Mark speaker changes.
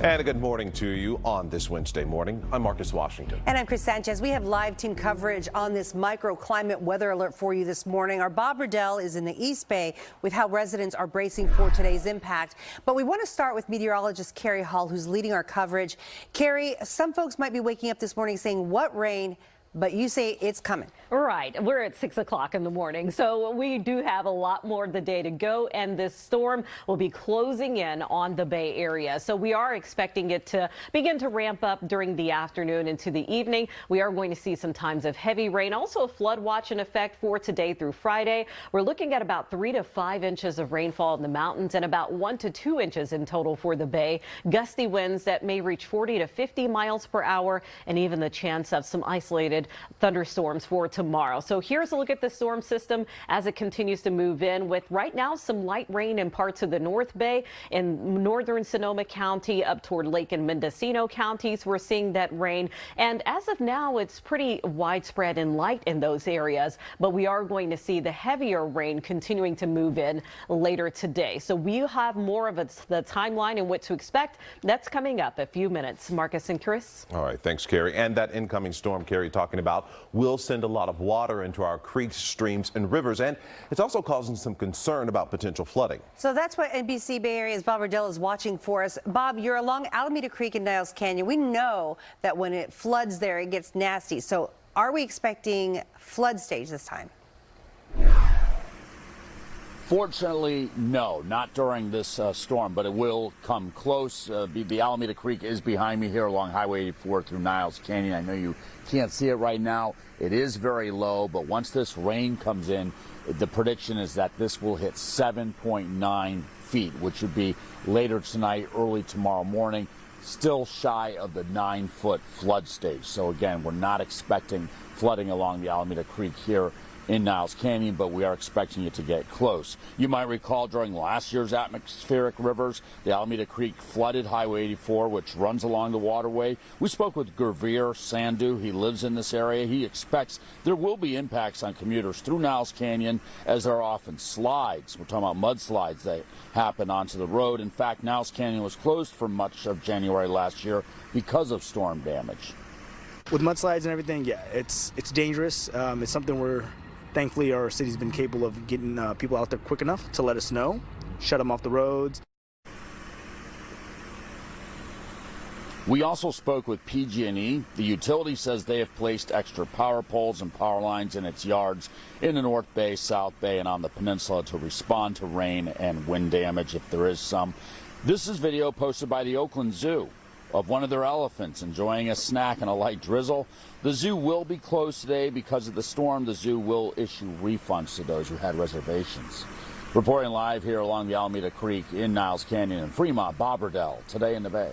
Speaker 1: And a good morning to you on this Wednesday morning. I'm Marcus Washington.
Speaker 2: And I'm Chris Sanchez. We have live team coverage on this microclimate weather alert for you this morning. Our Bob Redell is in the East Bay with how residents are bracing for today's impact. But we want to start with meteorologist Kari Hall, who's leading our coverage. Kari, some folks might be waking up this morning saying, what rain? But you say it's coming.
Speaker 3: Right. We're at 6 o'clock in the morning, so we do have a lot more of the day to go, and this storm will be closing in on the Bay Area. So we are expecting it to begin to ramp up during the afternoon into the evening. We are going to see some times of heavy rain, also a flood watch in effect for today through Friday. We're looking at about 3 to 5 inches of rainfall in the mountains and about 1 to 2 inches in total for the Bay. Gusty winds that may reach 40 to 50 miles per hour, and even the chance of some isolated thunderstorms for tomorrow. So here's a look at the storm system as it continues to move in, with right now some light rain in parts of the North Bay in northern Sonoma County up toward Lake and Mendocino counties. We're seeing that rain, and as of now it's pretty widespread and light in those areas, but we are going to see the heavier rain continuing to move in later today. So we have more of the timeline and what to expect. That's coming up a few minutes. Marcus and Chris.
Speaker 1: All right, thanks, Kari. And that incoming storm Kari talking about will send a lot of water into our creeks, streams, and rivers, and it's also causing some concern about potential flooding. So
Speaker 2: that's what NBC Bay Area's Bob Redell is watching for us. Bob, you're along Alameda Creek in Niles Canyon. We know that when it floods there, it gets nasty. So are we expecting flood stage this time?
Speaker 4: Fortunately, no, not during this storm, but it will come close. The Alameda Creek is behind me here along Highway 84 through Niles Canyon. I know you can't see it right now. It is very low, but once this rain comes in, the prediction is that this will hit 7.9 feet, which would be later tonight, early tomorrow morning, still shy of the 9-foot flood stage. So again, we're not expecting flooding along the Alameda Creek here in Niles Canyon, but we are expecting it to get close. You might recall during last year's atmospheric rivers, the Alameda Creek flooded Highway 84, which runs along the waterway. We spoke with Gurveer Sandhu. He lives in this area. He expects there will be impacts on commuters through Niles Canyon, as there are often slides. We're talking about mudslides that happen onto the road. In fact, Niles Canyon was closed for much of January last year because of storm damage.
Speaker 5: With mudslides and everything, yeah, it's dangerous. It's something thankfully, our city's been capable of getting people out there quick enough to let us know, shut them off the roads.
Speaker 4: We also spoke with PG&E. The utility says they have placed extra power poles and power lines in its yards in the North Bay, South Bay, and on the peninsula to respond to rain and wind damage if there is some. This is video posted by the Oakland Zoo of one of their elephants enjoying a snack and a light drizzle. The zoo will be closed today because of the storm. The zoo will issue refunds to those who had reservations. Reporting live here along the Alameda Creek in Niles Canyon and Fremont, Bob Redell, Today in the Bay.